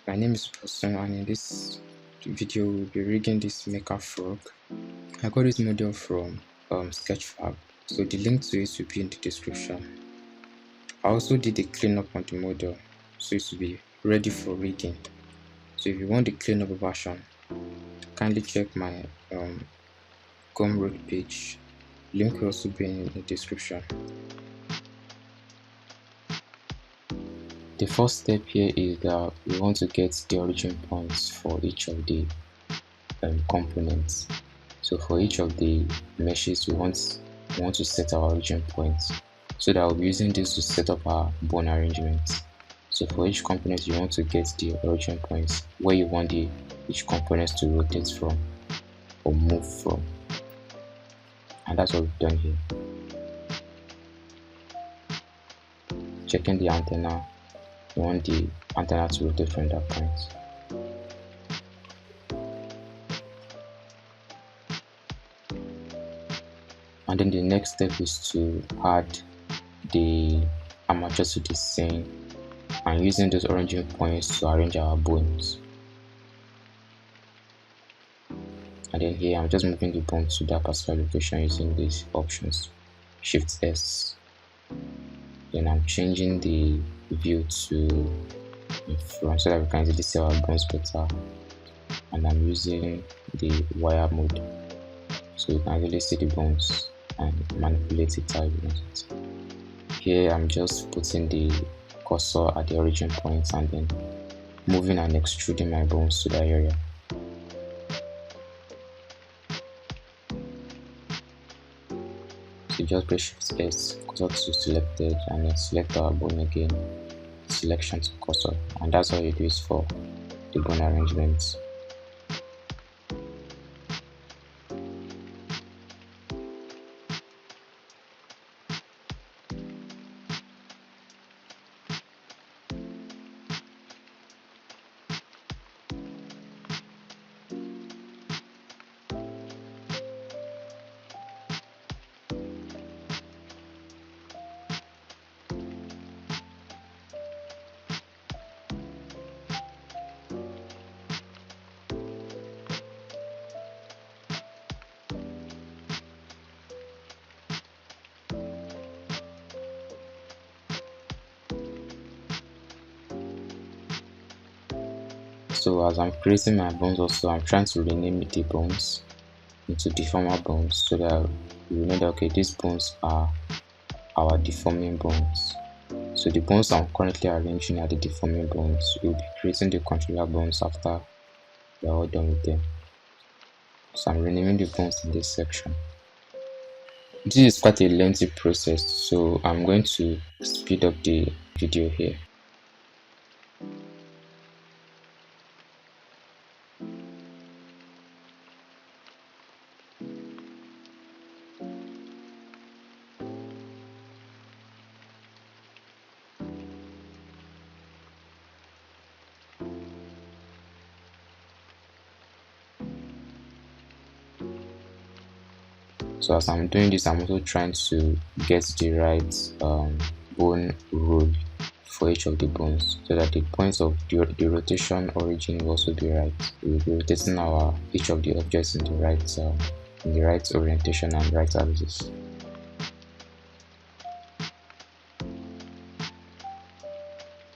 My name is Boston, and in this video we'll be rigging this MECHA frog. I got this model from Sketchfab, so the link to it will be in the description. I also did a cleanup on the model, so it will be ready for rigging. So if you want the cleanup version, kindly check my Gumroad page. Link will also be in the description. The first step here is that we want to get the origin points for each of the components. So for each of the meshes, we want to set our origin points, so that we'll be using this to set up our bone arrangements. So for each component, you want to get the origin points where you want each component to rotate from or move from, and that's what we've done here. Checking the antenna, you want the antenna to rotate from that point. And then the next step is to add the armature to the scene and using those origin points to arrange our bones. And then here I'm just moving the bone to that particular location using these options, Shift S. Then I'm changing the view to in front so that we can easily see our bones better, and I'm using the wire mode so you can really see the bones and manipulate it how you want it. Here I'm just putting the cursor at the origin point and then moving and extruding my bones to that area. So just press Shift S, cursor to selected, and then select our bone again, selection to cursor, and that's how you do it for the bone arrangements. So as I'm creating my bones also, I'm trying to rename the bones into deformer bones so that we know that okay, these bones are our deforming bones. So the bones I'm currently arranging are the deforming bones. We'll be creating the controller bones after we're all done with them. So I'm renaming the bones in this section. This is quite a lengthy process, so I'm going to speed up the video here. So as I'm doing this, I'm also trying to get the right bone rule for each of the bones so that the points of the rotation origin will also be right. We'll be rotating each of the objects in the right orientation and right axis.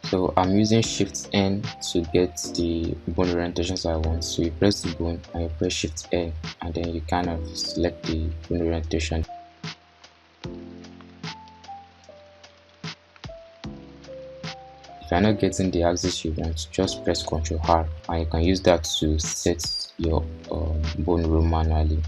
So I'm using Shift N to get the bone orientations I want. So you press the bone and you press Shift N, and then you kind of select the bone orientation. If you're not getting the axis you want, just press Ctrl R and you can use that to set your bone rule manually.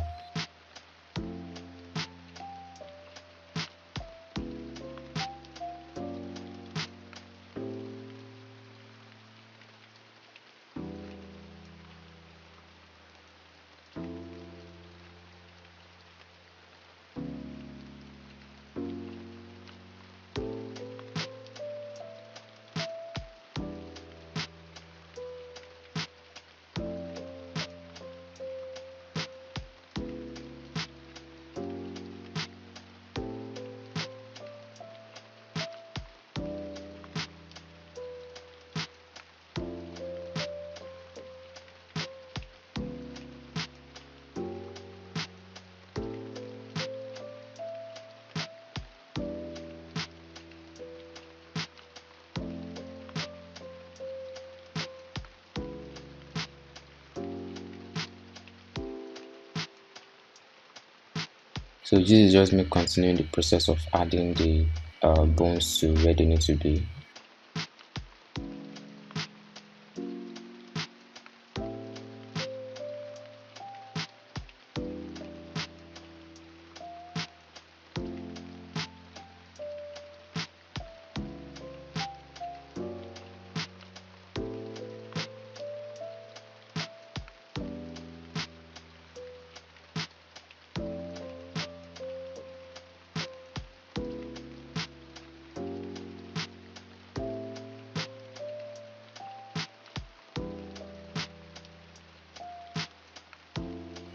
So this is just me continuing the process of adding the bones to where they need to be.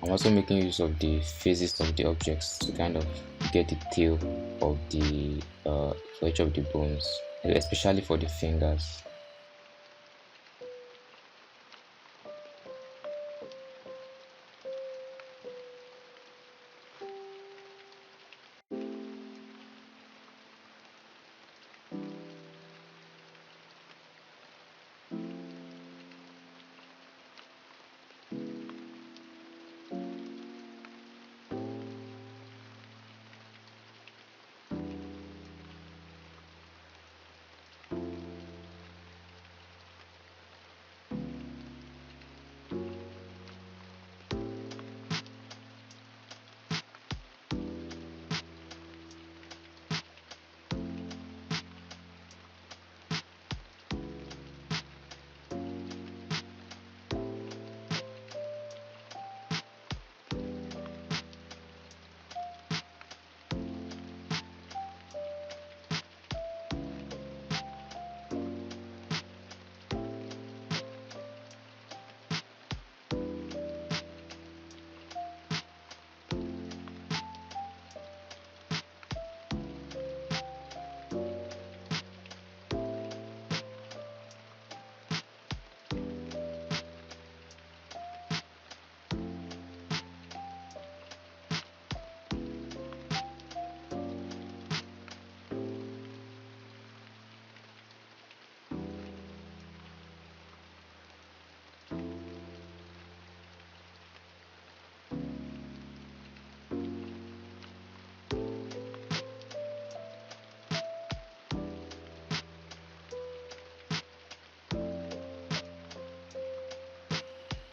I'm also making use of the faces of the objects to kind of get the tail of the for each of the bones, especially for the fingers.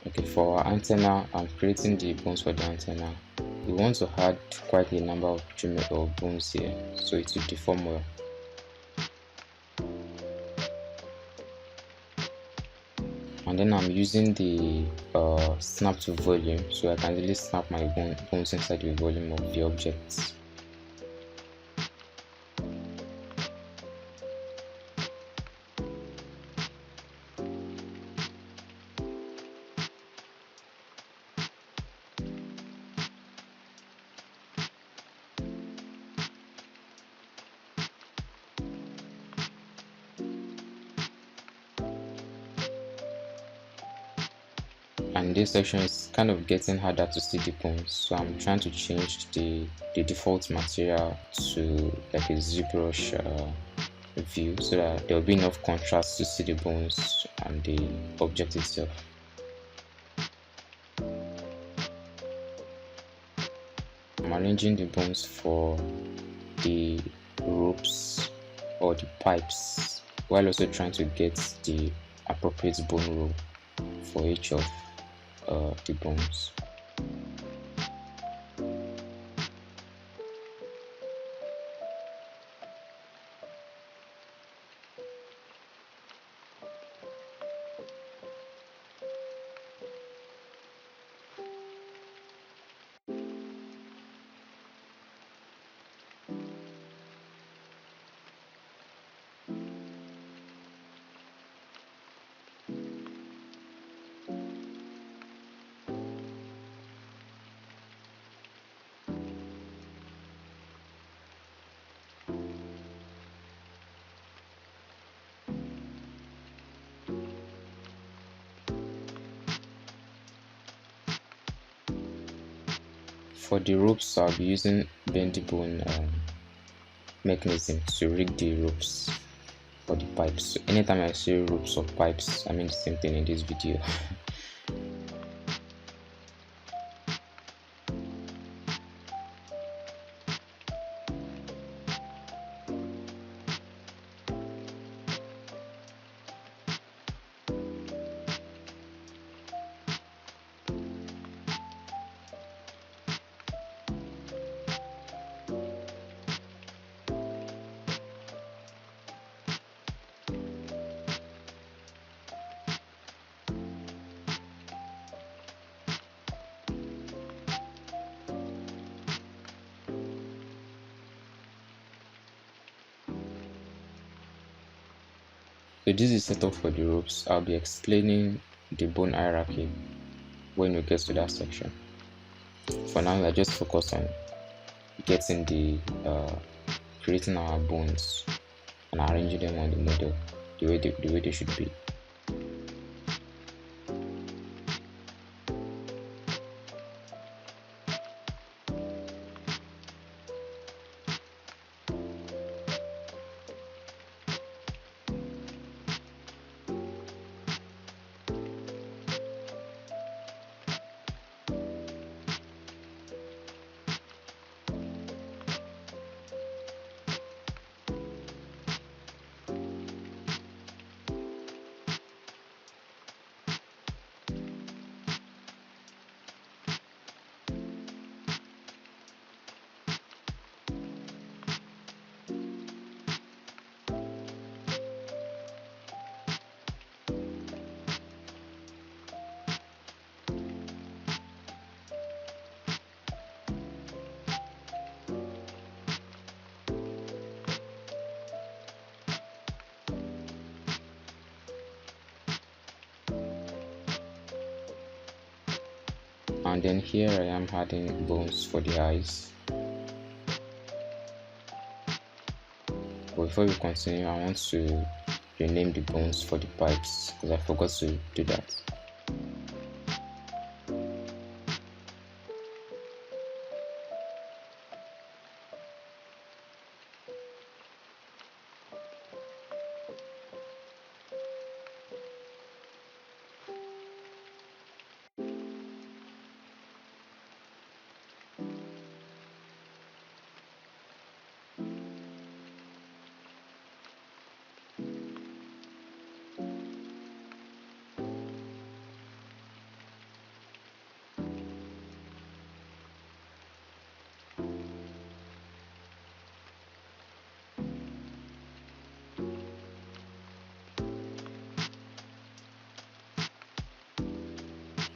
Okay, for our antenna, I'm creating the bones for the antenna. We want to add quite a number of bones here, so it will deform well. And then I'm using the snap to volume, so I can really snap my bones inside the volume of the objects. And this section is kind of getting harder to see the bones, so I'm trying to change the default material to like a ZBrush view so that there will be enough contrast to see the bones and the object itself. I'm arranging the bones for the ropes or the pipes while also trying to get the appropriate bone row for each of the bones. For the ropes, I'll be using bendy bone mechanism to rig the ropes for the pipes. So anytime I say ropes or pipes, I mean the same thing in this video. So this is set up for the ropes. I'll be explaining the bone hierarchy when we get to that section. For now, I just focus on getting creating our bones and arranging them on the model the way they should be. And then here I am adding bones for the eyes. But before we continue, I want to rename the bones for the pipes because I forgot to do that.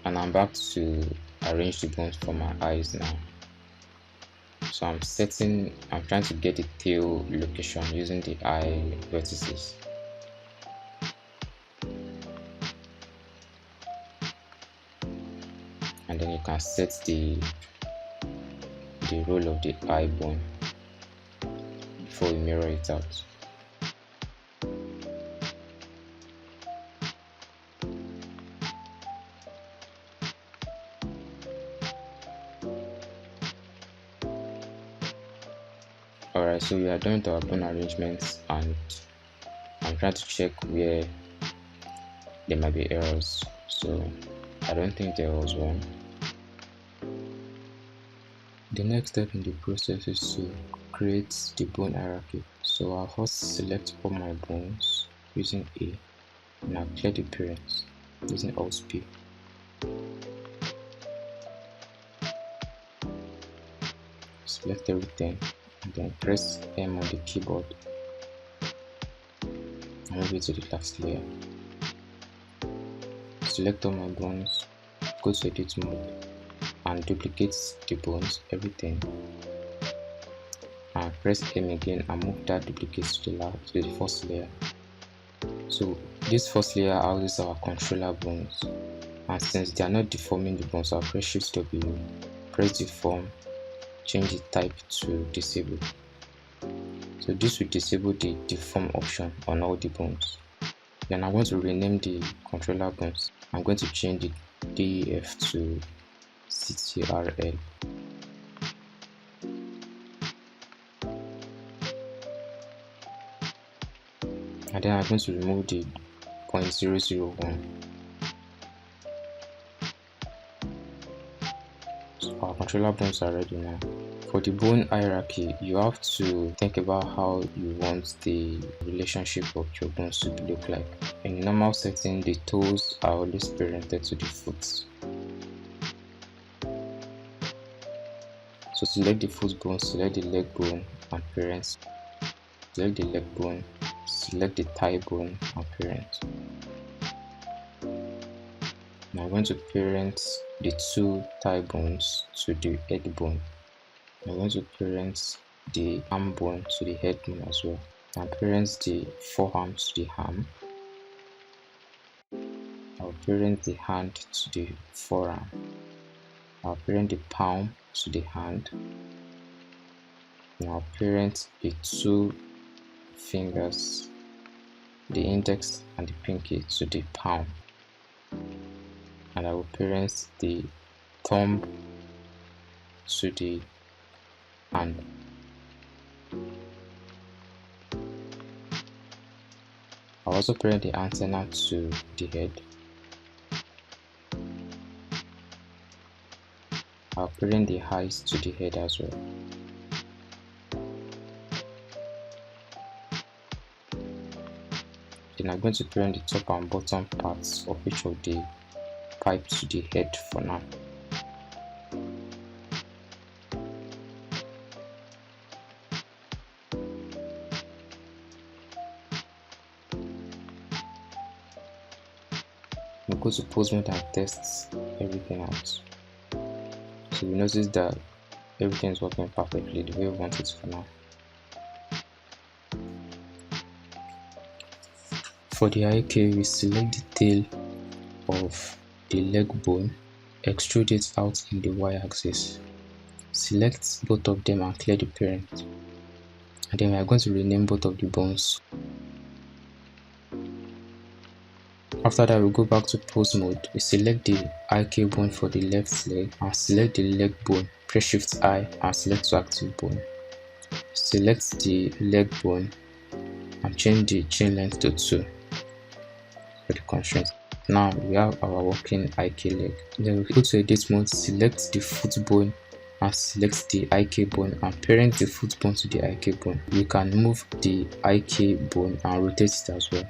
And I'm back to arrange the bones for my eyes now. So I'm trying to get the tail location using the eye vertices. And then you can set the roll of the eye bone before you mirror it out. Alright, so we are done with our bone arrangements, and I'm trying to check where there might be errors. So I don't think there was one. The next step in the process is to create the bone hierarchy. So I'll first select all my bones using A, and I'll clear the parents using Alt P. Select everything and then press M on the keyboard and move it to the last layer. Select all my bones, go to edit mode and duplicate the bones, everything, and press M again and move that duplicate to the first layer. So this first layer houses our controller bones, and since they are not deforming the bones, I'll press Shift W, press deform, change the type to disable. So this will disable the deform option on all the bones. Then I want to rename the controller bones. I'm going to change the DEF to CTRL. And then I'm going to remove the 0.001. So our controller bones are ready now. For the bone hierarchy, you have to think about how you want the relationship of your bones to look like. In normal setting, the toes are always parented to the foot. So select the foot bone, select the leg bone and parent. Select the leg bone, select the thigh bone and parent. Now I'm going to parent the two thigh bones to the head bone. I'm going to parent the arm bone to the head bone as well. And parent the forearm to the arm. I'll parent the hand to the forearm. I'll parent the palm to the hand. And I'll parent the two fingers, the index and the pinky, to the palm. And I will parent the thumb to the hand. I'll also parent the antenna to the head. I'll parent the eyes to the head as well. Then I'm going to parent the top and bottom parts of each of the pipes to the head for now. We'll go to pose mode and test everything out. So we notice that everything is working perfectly the way we want it for now. For the IK, we select the tail of the leg bone, extrude it out in the y-axis. Select both of them and clear the parent. And then we are going to rename both of the bones. After that, we go back to pose mode. We select the IK bone for the left leg and select the leg bone. Press Shift I and select to active bone. Select the leg bone and change the chain length to 2 for the constraint. Now we have our working IK leg. Then we go to edit mode, select the foot bone and select the IK bone and parent the foot bone to the IK bone. We can move the IK bone and rotate it as well.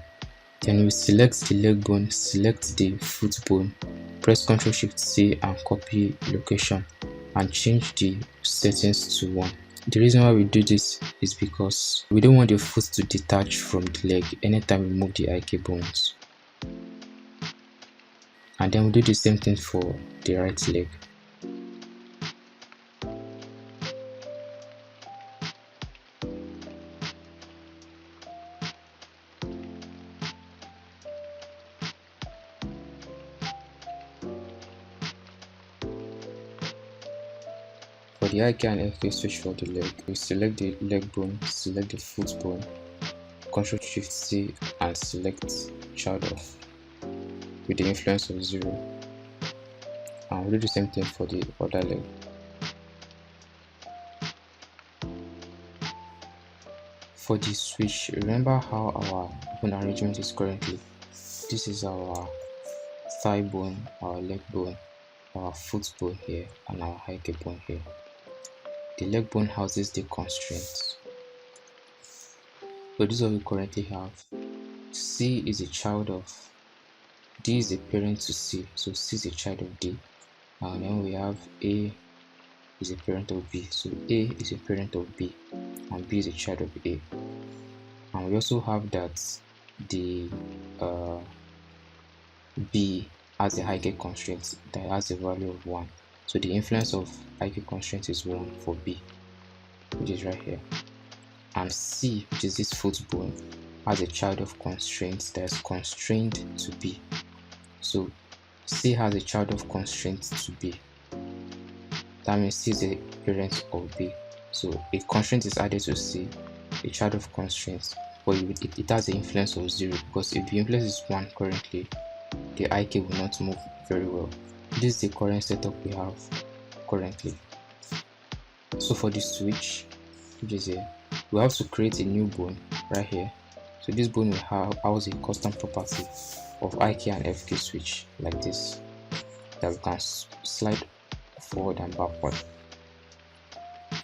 Then we select the leg bone, select the foot bone, press Ctrl Shift C and copy location and change the settings to 1. The reason why we do this is because we don't want the foot to detach from the leg anytime we move the IK bones. And then we do the same thing for the right leg. For the IK and FK switch for the leg, we select the leg bone, select the foot bone, Ctrl Shift C and select child off with the influence of 0. And we'll do the same thing for the other leg. For the switch, remember how our bone arrangement is currently. This is our thigh bone, our leg bone, our foot bone here, and our IK bone here. The leg bone houses the constraints. So this is what we currently have. C is a child of D, is a parent to C, so C is a child of D. And then we have A is a parent of B, so A is a parent of B, and B is a child of A. And we also have that the B has a IK constraint that has a value of 1. So the influence of IK constraint is 1 for B, which is right here. And C, which is this foot bone, has a child of constraint that is constrained to B. So C has a child of constraint to B. That means C is a parent of B. So a constraint is added to C, a child of constraints, but it has an influence of 0, because if the influence is 1 currently, the IK will not move very well. This is the current setup we have currently. So for the switch, which is here, we have to create a new bone right here. So this bone will house a custom property of IK and FK switch like this, that we can slide forward and backward.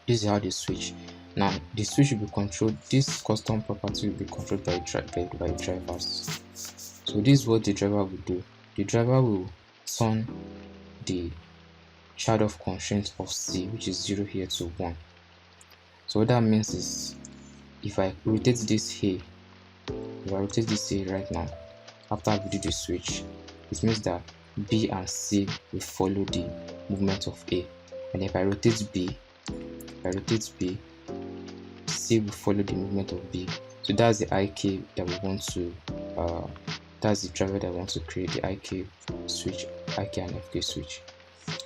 This is how the switch. Now the switch will be controlled. This custom property will be controlled by drivers. So this is what the driver will do. The driver will turn the child of constraint of C, which is 0 here, to 1. So what that means is, if I rotate this here, right now, after I do the switch, it means that B and C will follow the movement of A. And if I rotate B, C will follow the movement of B. So that's the IK that we want to That's the driver that wants to create the IK switch, IK and FK switch.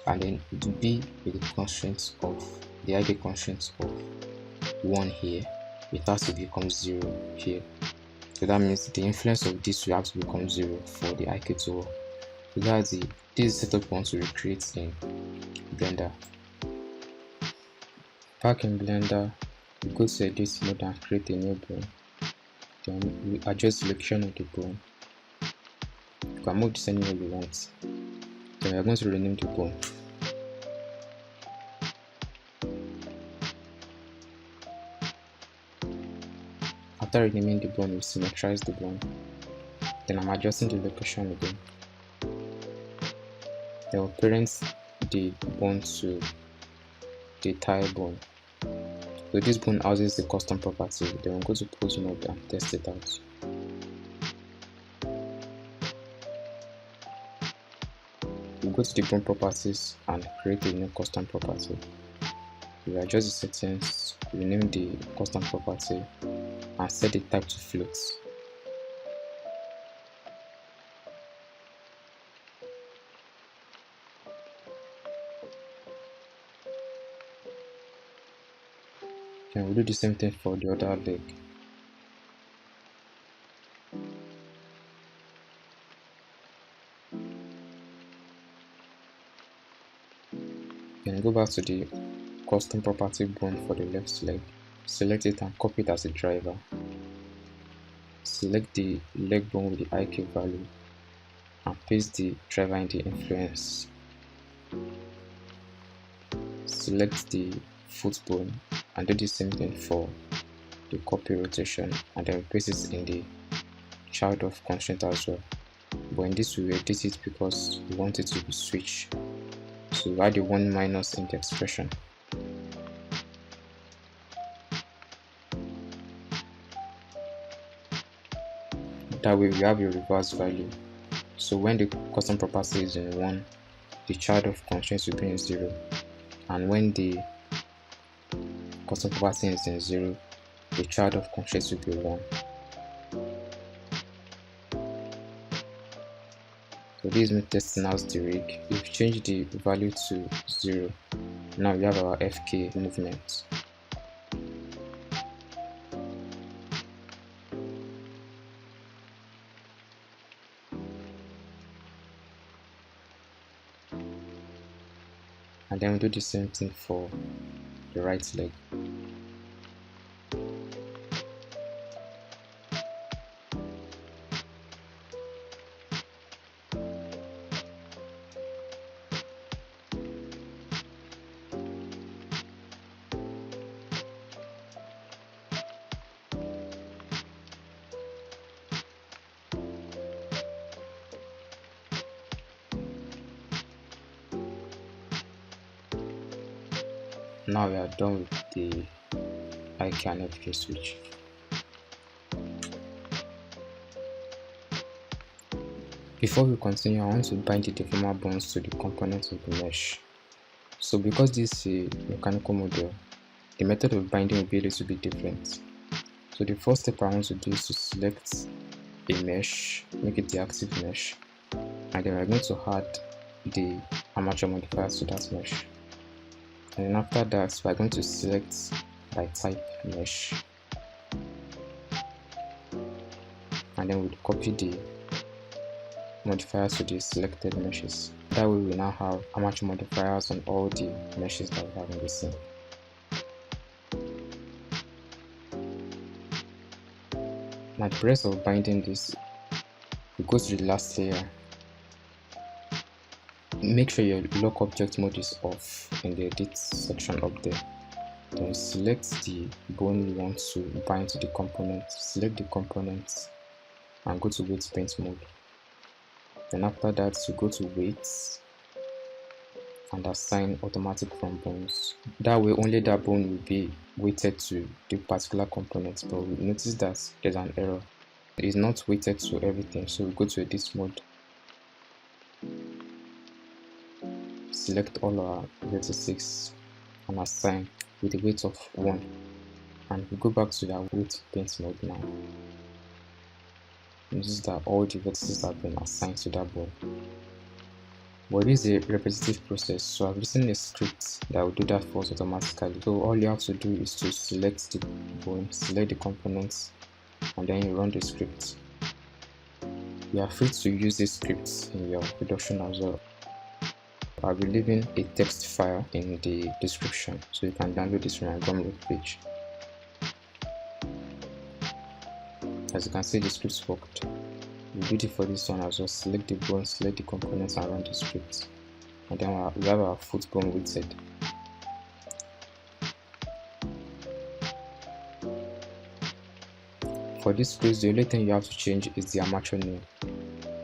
And then it will be with the constraints of the IK constraints of 1 here. It has to become 0 here. So that means the influence of this will have to become 0 for the IK to work. So that's this is setup we want to recreate in Blender. Back in Blender, we go to edit mode and create a new bone. Then we adjust the location of the bone. You can move this anywhere you want. Then we are going to rename the bone. After renaming the bone, we symmetrize the bone. Then I'm adjusting the location again. Then we'll parent the bone to the thigh bone. So this bone houses the custom property. Then we'll go to pose mode and test it out. We'll go to the bone properties and create a new custom property. We adjust the settings, rename the custom property, and set the type to float. Then we'll do the same thing for the other leg. Then go back to the custom property bone for the left leg. Select it and copy it as a driver. Select the leg bone with the IK value and paste the driver in the influence. Select the foot bone and do the same thing for the copy rotation, and then paste it in the child of constraint as well. But in this way, we edit it because we want it to be switched. So we add the 1 minus in the expression. That way we have a reverse value. So when the custom property is in 1, the child of constraint will be in 0. And when the custom property is in 0, the child of constraint will be 1. So this is me testing out the rig. If you change the value to 0, now we have our FK movement. And then we do the same thing for the right leg. Now we are done with the IK and FK switch. Before we continue, I want to bind the deformer bones to the components of the mesh. So because this is a mechanical model, the method of binding will be a little bit different. So the first step I want to do is to select a mesh, make it the active mesh, and then we're going to add the armature modifiers to that mesh. And then after that, we're going to select by type mesh, and then we'll copy the modifiers to the selected meshes. That way we now have armature modifiers on all the meshes that we have in the scene. Now the process of binding this, we go to the last layer. Make sure your lock object mode is off in the edit section up there. Then select the bone you want to bind to the component, select the component and go to weight paint mode. Then after that, you go to weights and assign automatic from bones. That way only that bone will be weighted to the particular component, but we notice that there's an error. It is not weighted to everything, so we go to edit mode. Select all our vertices and assign with a weight of 1, and we go back to our weight paint mode now. Notice that all the vertices have been assigned to that bone. But this is a repetitive process, so I've written a script that will do that for us automatically. So all you have to do is to select the bone, select the components, and then you run the script. You are free to use this script in your production as well. I'll be leaving a text file in the description, so you can download this from my Gumroad page. As you can see, the script worked. We did it for this one as well. Select the bone, select the components, and run the script. And then we have our foot bone weighted. For this script, the only thing you have to change is the armature name.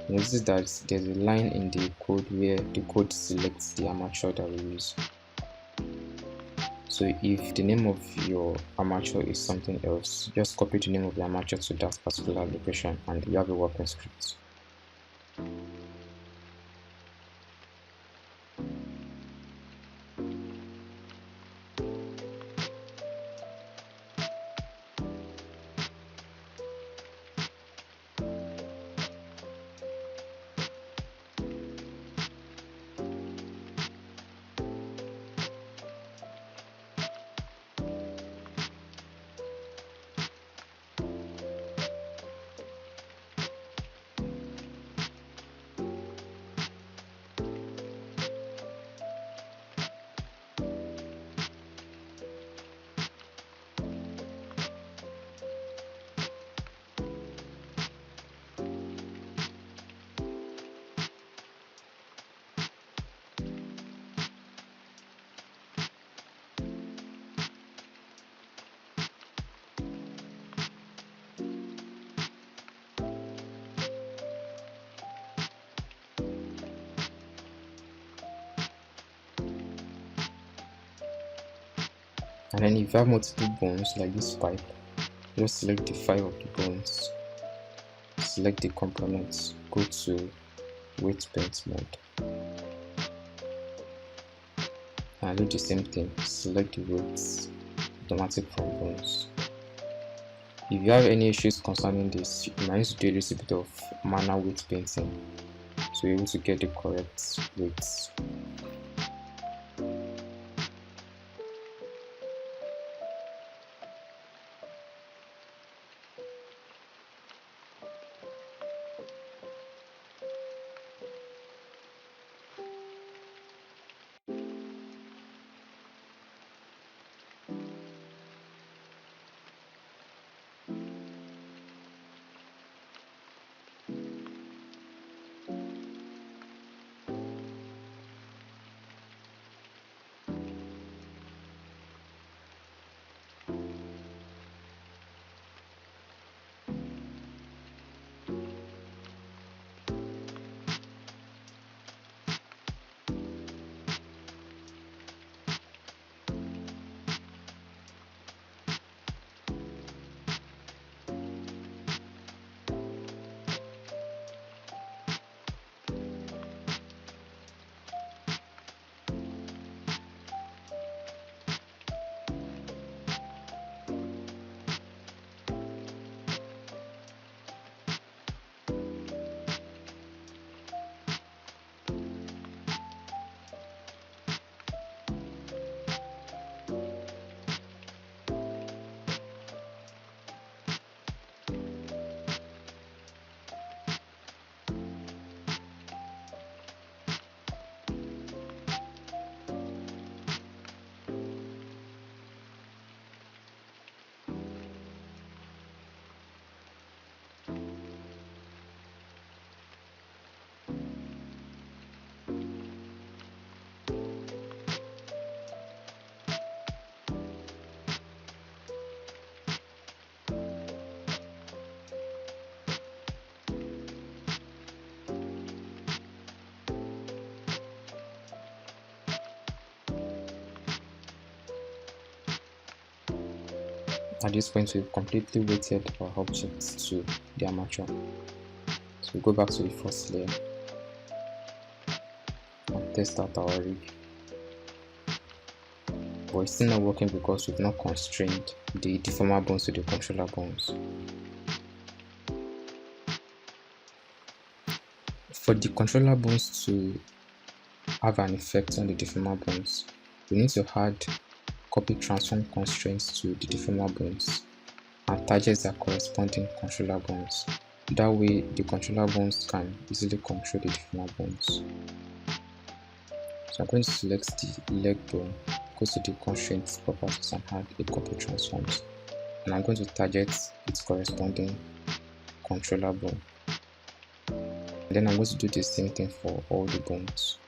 Notice that there's a line in the code where the code selects the armature that we use. So if the name of your armature is something else, just copy the name of the armature to that particular location and you have a working script. And then if you have multiple bones like this pipe, just select the 5 of the bones, select the components, go to weight paint mode, and do the same thing, select the weights, automatic from bones. If you have any issues concerning this, you might need to do a little bit of manual weight painting so you're able to get the correct weights. At this point, we've completely weighted our objects to the armature. So we go back to the first layer and test out our rig. But it's still not working because we've not constrained the deformer bones to the controller bones. For the controller bones to have an effect on the deformer bones, we need to add copy transform constraints to the deformer bones and target their corresponding controller bones. That way, the controller bones can easily control the deformer bones. So I'm going to select the leg bone, go to the constraints properties and add a copy transforms. And I'm going to target its corresponding controller bone. And then I'm going to do the same thing for all the bones.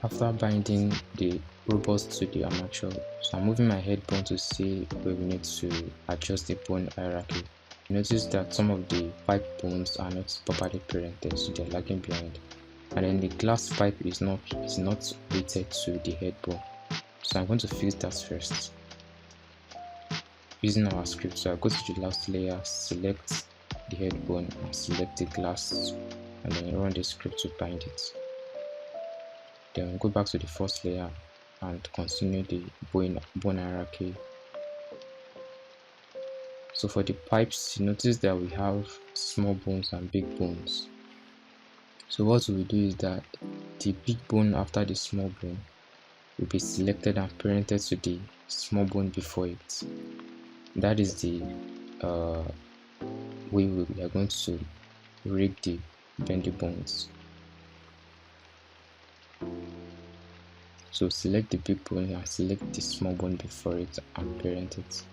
After binding the robots to the armature, so I'm moving my head bone to see where we need to adjust the bone hierarchy. Notice that some of the pipe bones are not properly parented, so they're lagging behind. And then the glass pipe is not weighted to the head bone. So I'm going to fix that first using our script. So I go to the last layer, select the head bone and select the glass, and then run the script to bind it. Then go back to the first layer and continue the bone hierarchy. So for the pipes, you notice that we have small bones and big bones. So what we do is that the big bone after the small bone will be selected and parented to the small bone before it. That is the way we are going to rig the bendy bones. So select the big bone and select the small bone before it and parent it.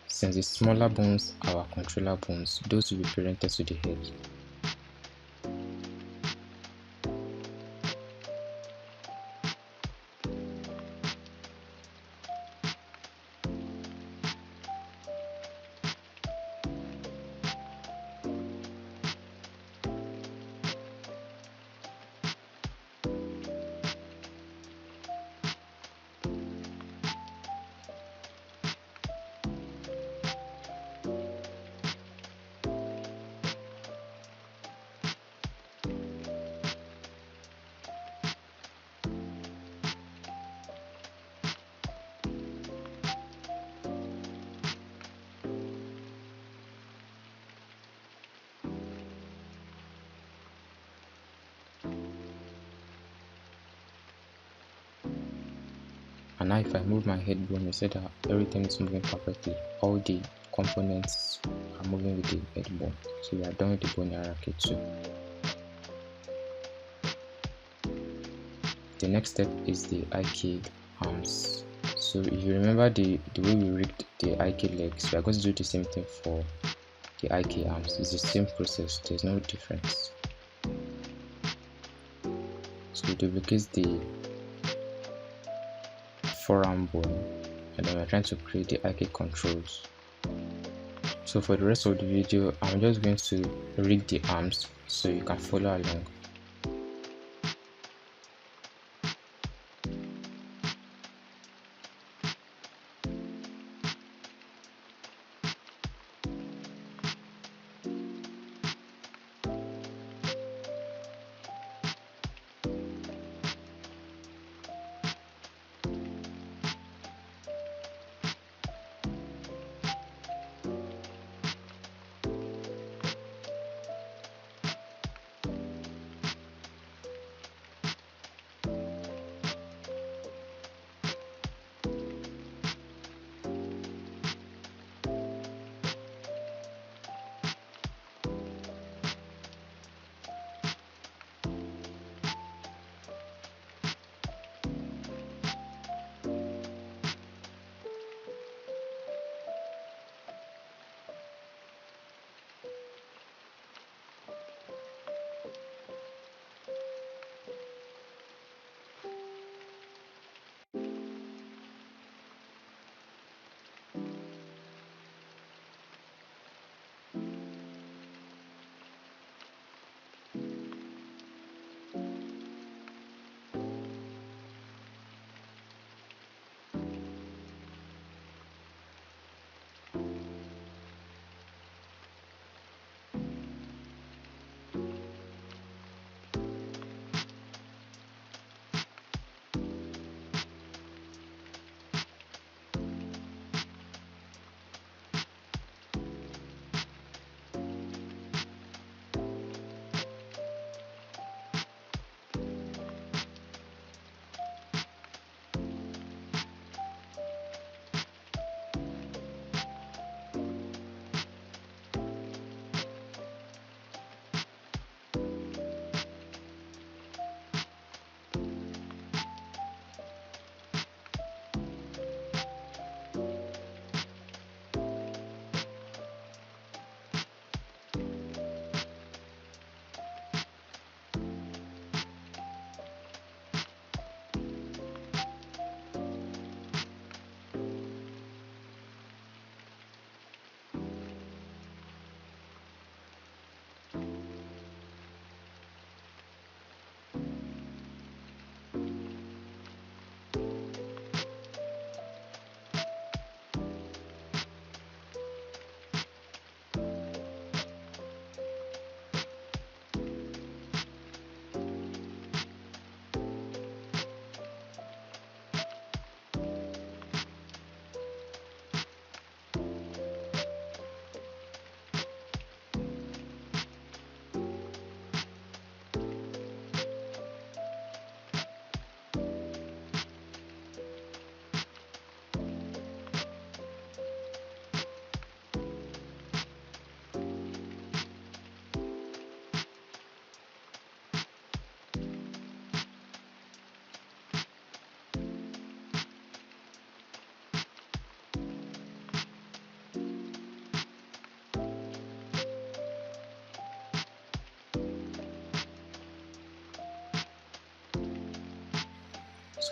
Since the smaller bones are our controller bones, those will be parented to the head. And now if I move my head bone, you see that everything is moving perfectly. All the components are moving with the head bone. So we are done with the bone hierarchy too. The next step is the IK arms. So if you remember the way we rigged the IK legs, we are going to do the same thing for the IK arms. It's the same process, there's no difference. So we duplicate the forearm bone and then we're trying to create the IK controls. So for the rest of the video, I'm just going to rig the arms so you can follow along.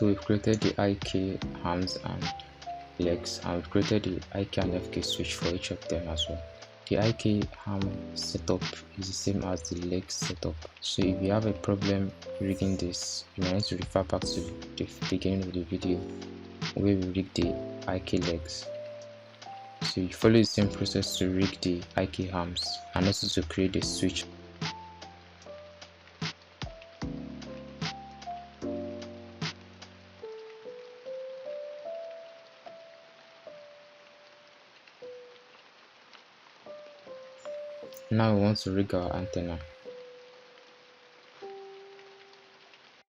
So we've created the IK arms and legs, and we've created the IK and FK switch for each of them as well. The IK arm setup is the same as the leg setup. So if you have a problem rigging this, you might need to refer back to the beginning of the video where we rig the IK legs. So you follow the same process to rig the IK arms and also to create the switch. Now we want to rig our antenna.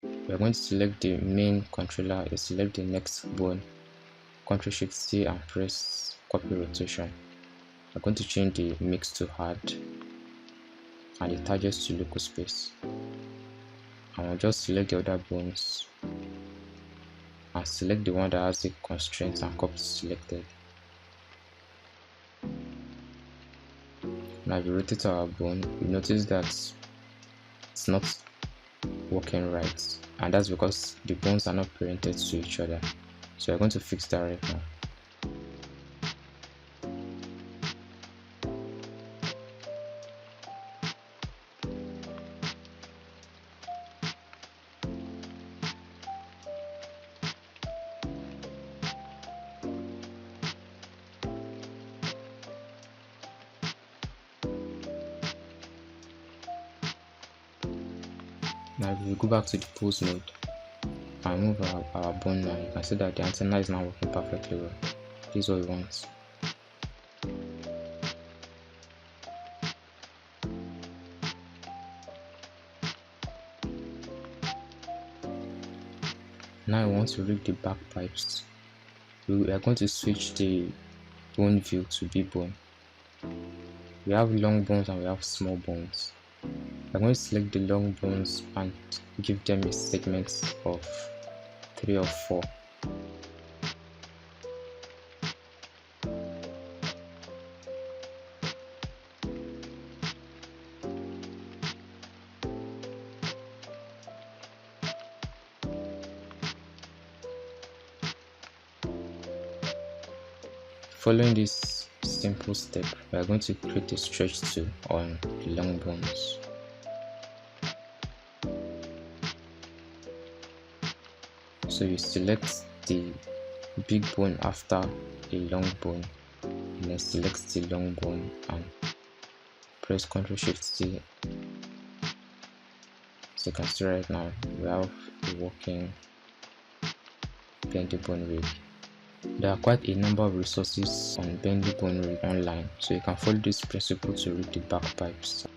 We are going to select the main controller and select the next bone, Ctrl Shift C and press copy rotation. We're going to change the mix to hard and the target to local space. And we'll just select the other bones and select the one that has the constraints and copy selected. Now if you rotate our bone, you notice that it's not working right, and that's because the bones are not parented to each other. So we're going to fix that right now. Now if we go back to the pose mode and move our bone now, you can see that the antenna is now working perfectly well. This is what we want. Now I want to rig the back pipes. We are going to switch the bone view to B bone. We have long bones and we have small bones. I'm going to select the long bones and give them a segment of 3 or 4. Following this simple step, we are going to create a stretch tool on the long bones. So you select the big bone after a long bone, and then select the long bone and press Ctrl Shift C. So you can see right now we have a working bendy bone rig. There are quite a number of resources on bendy bone rig online, so you can follow this principle to rig the back pipes.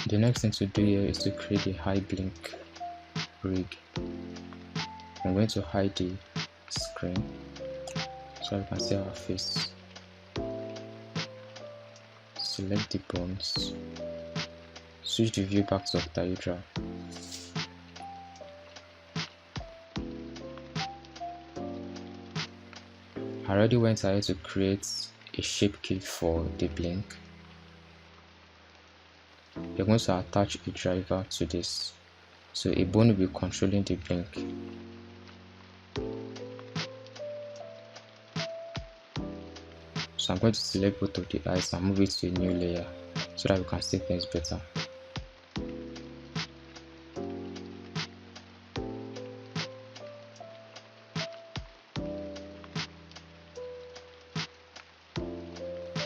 The next thing to do here is to create a high blink rig. I'm going to hide the screen so you can see our face. select the bones, switch the view back to octahedral. I already went ahead to create a shape key for the blink. You're going to attach a driver to this, so a bone will be controlling the blink. So I'm going to select both of the eyes and move it to a new layer so that we can see things better.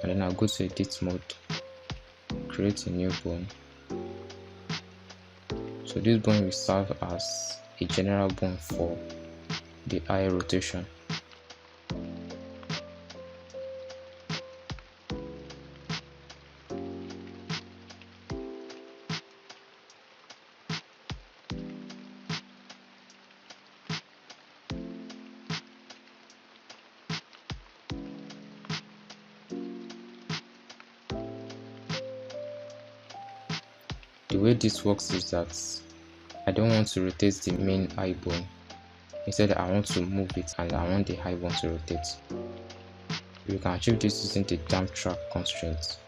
And then I'll go to edit mode, create a new bone. So this bone will serve as a general bone for the eye rotation. The way this works is that I don't want to rotate the main eye bone. Instead, I want to move it and I want the eye bone to rotate. You can achieve this using the damp track constraint.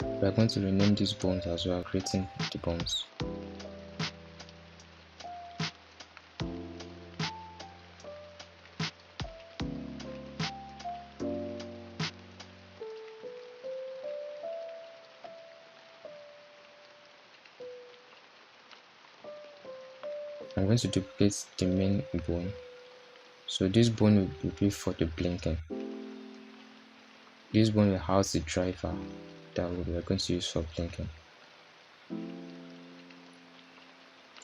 We are going to rename these bones as well, creating the bones. I'm going to duplicate the main bone. So this bone will be for the blinking. This bone will house the driver that we are going to use for blinking.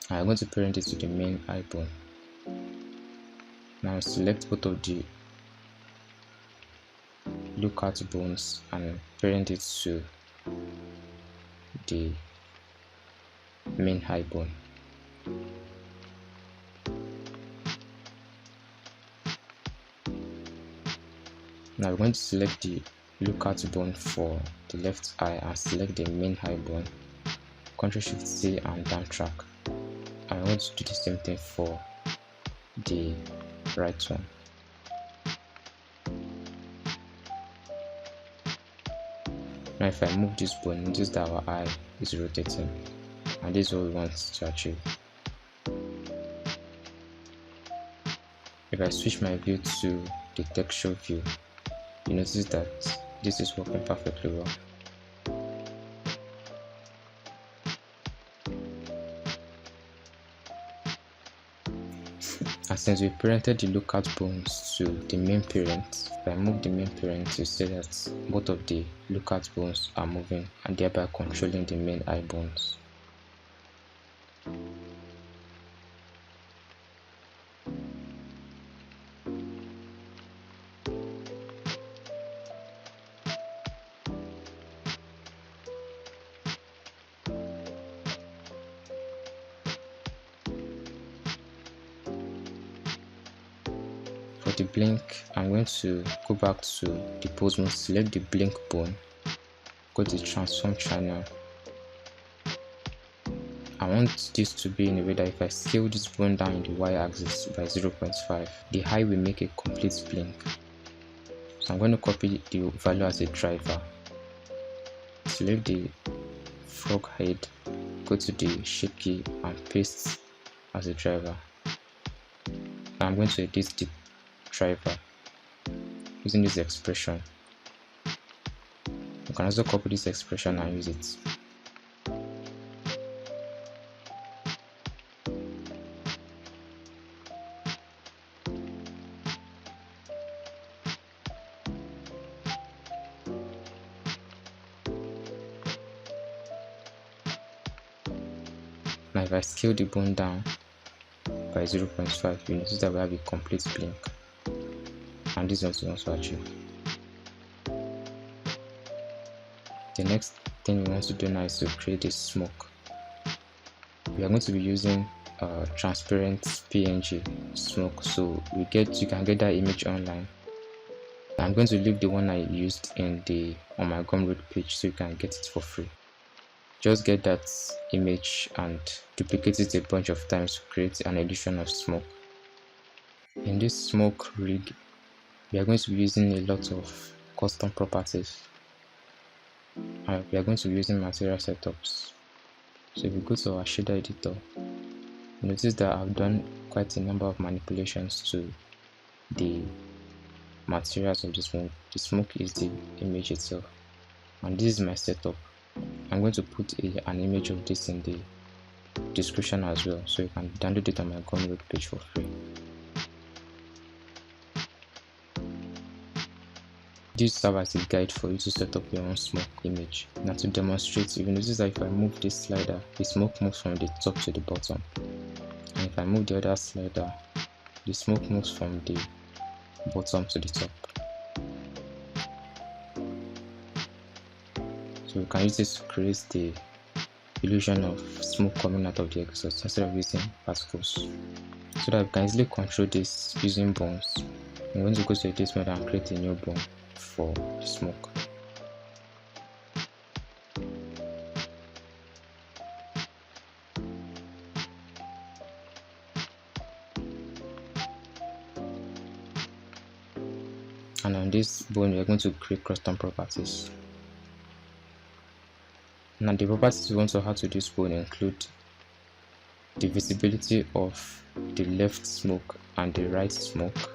I'm going to parent it to the main eye bone. Now select both of the lookout bones and parent it to the main eye bone. Now we're going to select the lookout bone for the left eye and select the main eye bone, Ctrl+Shift+C and down track. And I want to do the same thing for the right one. Now if I move this bone, notice that our eye is rotating, and this is what we want to achieve. If I switch my view to the texture view, you notice that this is working perfectly well. And since we parented the lookout bones to the main parent, if I move the main parent, you see that both of the lookout bones are moving and thereby controlling the main eye bones. For the blink, I'm going to go back to the pose mode, select the blink bone, go to transform channel. I want this to be in a way that if I scale this bone down in the y-axis by 0.5, the eye will make a complete blink. So I'm going to copy the value as a driver, select the frog head, go to the shape key and paste as a driver. Now I'm going to edit the driver using this expression. You can also copy this expression and use it. Now if I scale the bone down by 0.5, you notice that we have a complete blink, and this is also achieved. The next thing we want to do now is to create a smoke. We are going to be using transparent PNG smoke, so you can get that image online. I'm going to leave the one I used on my Gumroad page so you can get it for free. Just get that image and duplicate it a bunch of times to create an edition of smoke. In this smoke rig, we are going to be using a lot of custom properties. We are going to be using material setups. So if we go to our shader editor, notice that I've done quite a number of manipulations to the materials of the smoke. The smoke is the image itself, and this is my setup. I'm going to put an image of this in the description as well, so you can download it on my Gumroad page for free. This serves as a guide for you to set up your own smoke image. Now to demonstrate, you will notice that if I move this slider, the smoke moves from the top to the bottom, and if I move the other slider, the smoke moves from the bottom to the top. So we can use this to create the illusion of smoke coming out of the exhaust instead of using particles. So that we can easily control this using bones, I'm going to go to edit mode and create a new bone for the smoke. And on this bone, we are going to create custom properties. Now the properties we want to add to this bone include the visibility of the left smoke and the right smoke,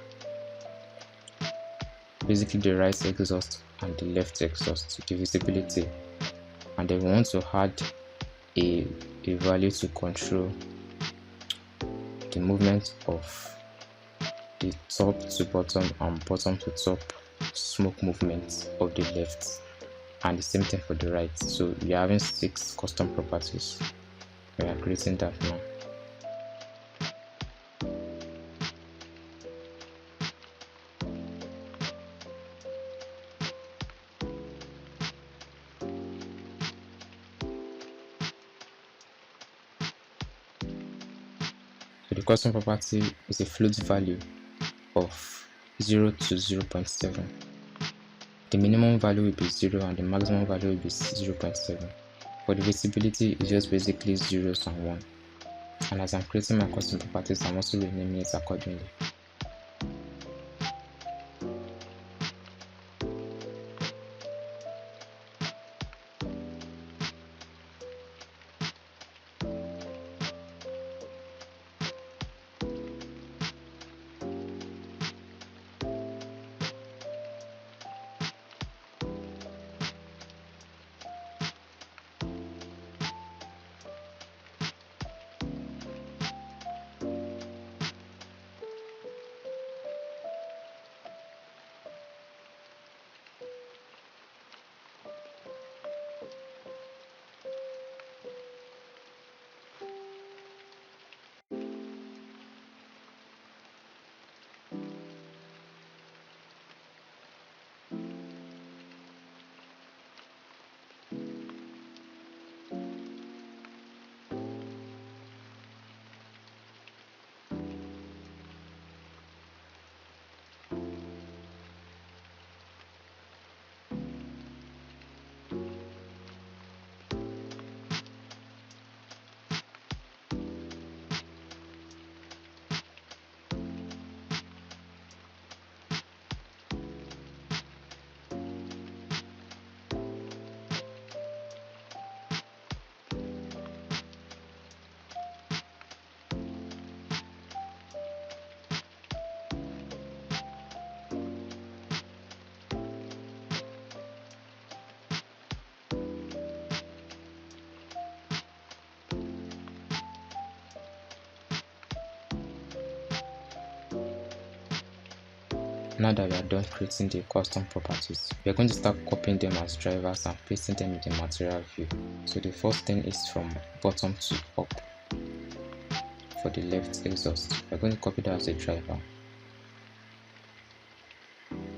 basically the right exhaust and the left exhaust, the visibility. And then we want to add a value to control the movement of the top to bottom and bottom to top smoke movements of the left, and the same thing for the right. So we are having 6 custom properties. We are creating that now. So the custom property is a float value of 0 to 0.7. The minimum value will be 0 and the maximum value will be 0.7. For the visibility, it's just basically 0s and 1. And as I'm creating my custom properties, I'm also renaming it accordingly. Now that we are done creating the custom properties, we are going to start copying them as drivers and pasting them in the material view. So the first thing is from bottom to up for the left exhaust. We are going to copy that as a driver.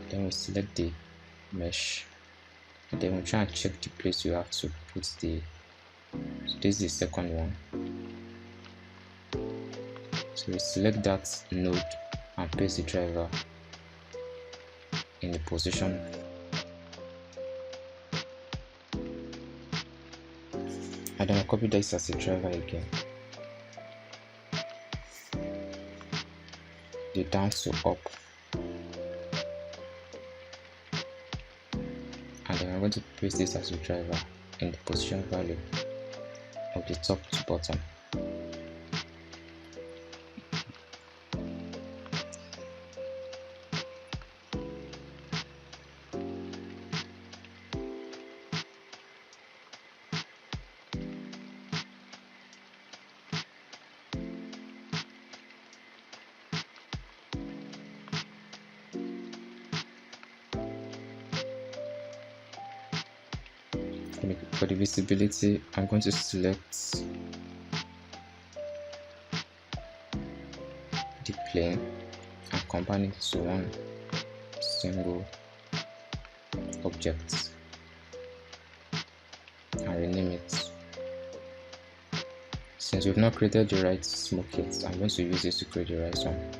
Then we select the mesh, and then we try and check the place you have to put the. So this is the second one. So we select that node and paste the driver in the position, and then I copy this as a driver again, the down to up, and then I'm going to paste this as a driver in the position value of the top to bottom. For the visibility, I'm going to select the plane and combine it to one single object and rename it. Since we've not created the right smoke yet, I'm going to use this to create the right one.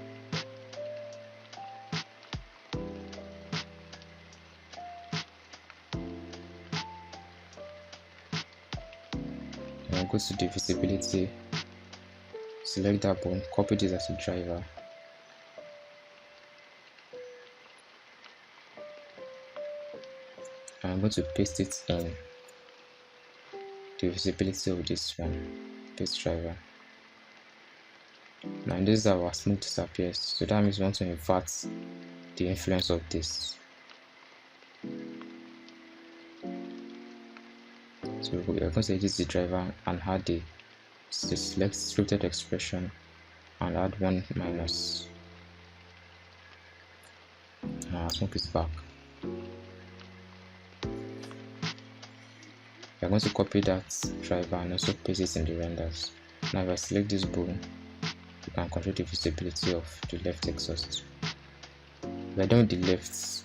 And I'll go to the visibility, select that bone, copy this as a driver, and I'm going to paste it in the visibility of this one, paste driver. Now this is how our smoke disappears, so that means we want to invert the influence of this. So we're going to edit the driver and add the select scripted expression and add one minus. Now our smoke is back. We're going to copy that driver and also paste it in the renders. Now if I select this bone, you can control the visibility of the left exhaust. If I done with the left,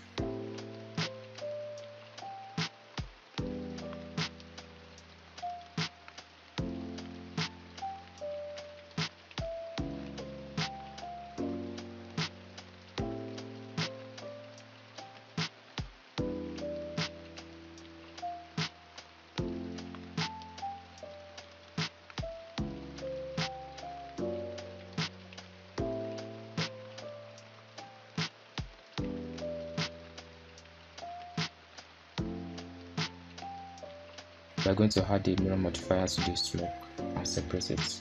we are going to add the mirror modifier to the smoke and separate it.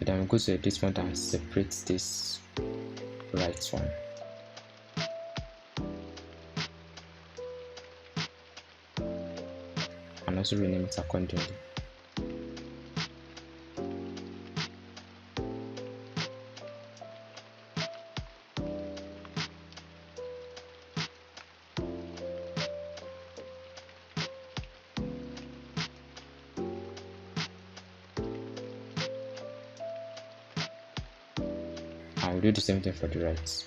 Then we go to this one and separate this right one. And also rename it accordingly. And we'll do the same thing for the right.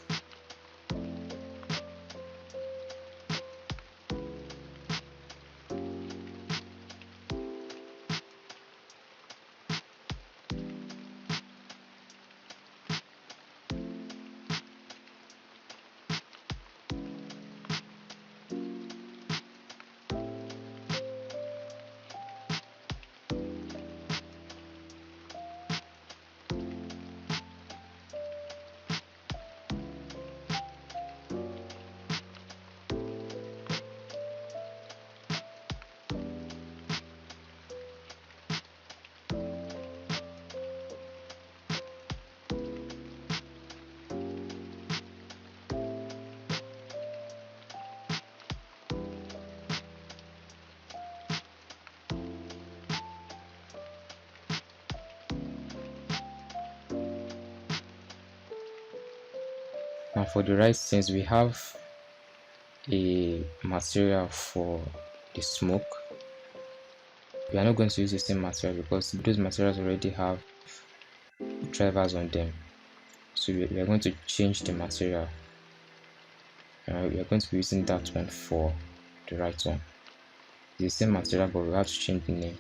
Now for the right, since we have a material for the smoke, we are not going to use the same material because those materials already have drivers on them. So we are going to change the material we are going to be using that one for the right one. It's the same material, but we have to change the name.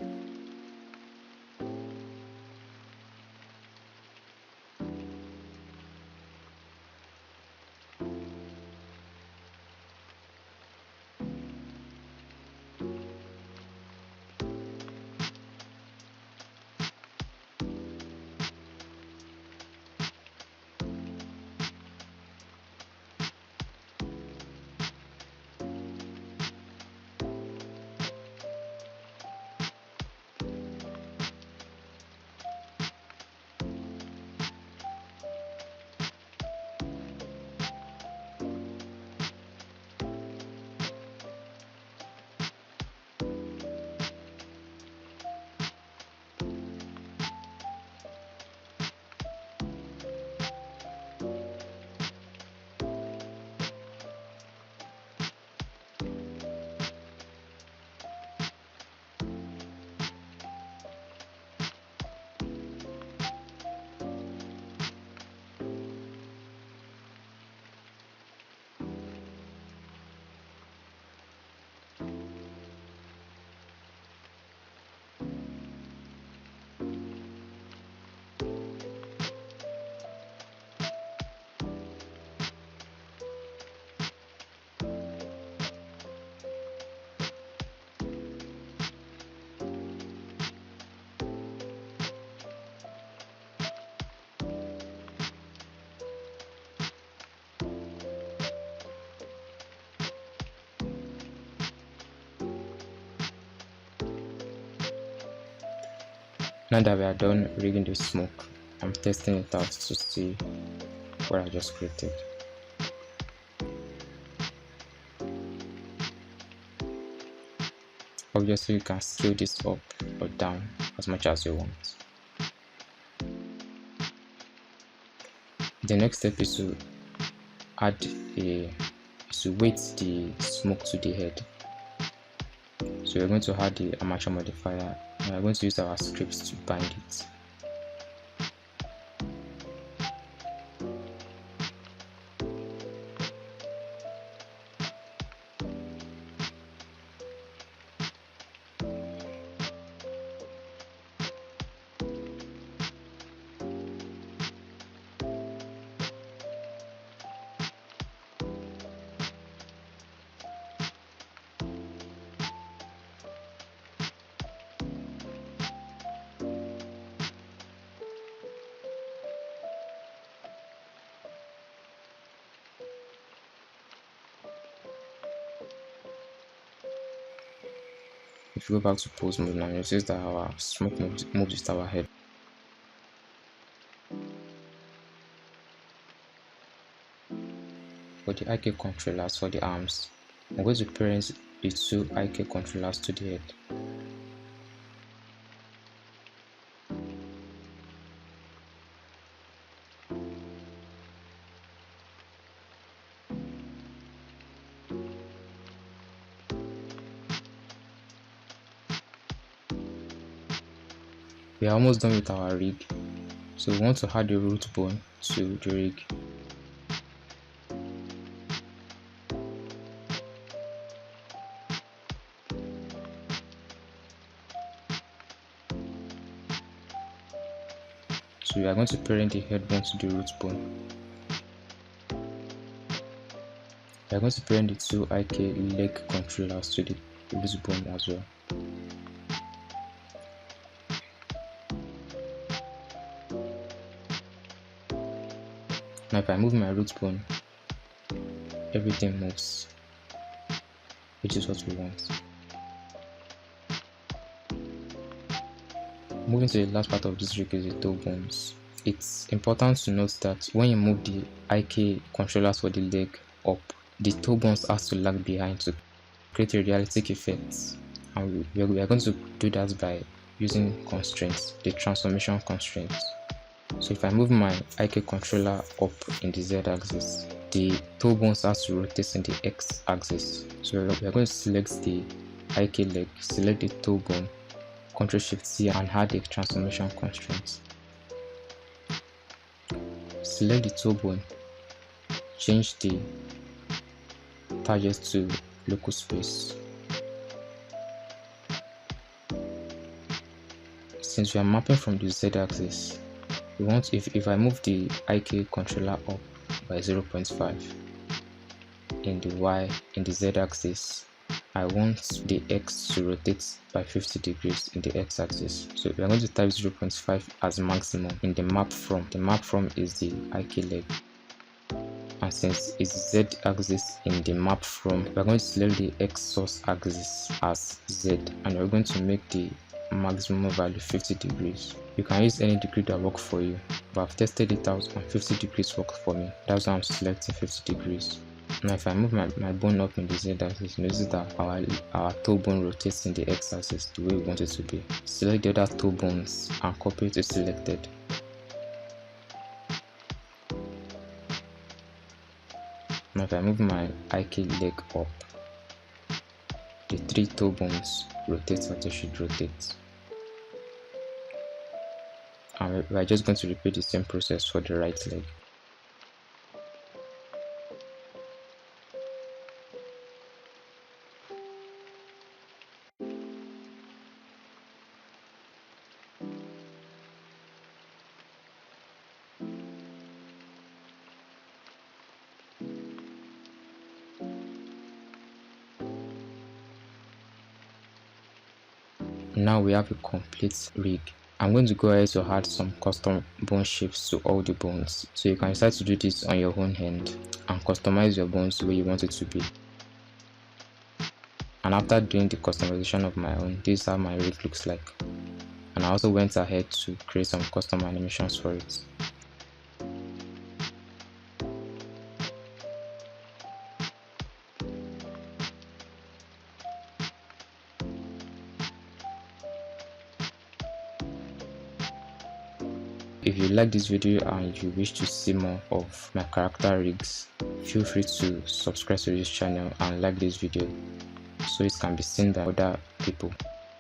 Now that we are done rigging the smoke, I'm testing it out to see what I just created. Obviously, you can scale this up or down as much as you want. The next step is to weight the smoke to the head. So we're going to add the armature modifier, and we're going to use our scripts to bind it. If you go back to pose mode now, you notice that our smoke moves with our head. For the IK controllers for the arms, I'm going to parent the two IK controllers to the head. We are almost done with our rig, so we want to add the root bone to the rig. So we are going to parent the head bone to the root bone. We are going to parent the two IK leg controllers to the root bone as well. Now if I move my root bone, everything moves, which is what we want. Moving to the last part of this rig is the toe bones. It's important to note that when you move the IK controllers for the leg up, the toe bones has to lag behind to create a realistic effect, and we are going to do that by using constraints, the transformation constraints. So if I move my IK controller up in the Z axis, the toe bones has to rotate in the X axis. So we are going to select the IK leg, select the toe bone, Ctrl Shift C, and add the transformation constraints. Select the toe bone, change the target to local space. Since we are mapping from the z-axis, we want, if I move the IK controller up by 0.5 in the z-axis, I want the x to rotate by 50 degrees in the x-axis. So we are going to type 0.5 as maximum in the map from. The map from is the IK leg. And since it's z-axis in the map from, we are going to select the x source axis as z, and we're going to make the maximum value 50 degrees. You can use any degree that works for you, but I've tested it out and 50 degrees works for me. That's why I'm selecting 50 degrees. Now if I move my bone up in the z-axis, notice that our toe bone rotates in the x-axis the way we want it to be. Select the other toe bones and copy it to selected. Now if I move my IK leg up, the 3 toe bones rotate as they should rotate. And we're just going to repeat the same process for the right leg. Now we have a complete rig. I'm going to go ahead to add some custom bone shapes to all the bones. So you can decide to do this on your own hand and customize your bones the way you want it to be. And after doing the customization of my own, this is how my rig looks like. And I also went ahead to create some custom animations for it. If you like this video and you wish to see more of my character rigs, feel free to subscribe to this channel and like this video so it can be seen by other people.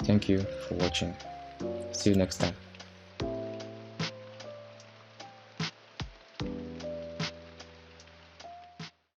Thank you for watching. See you next time.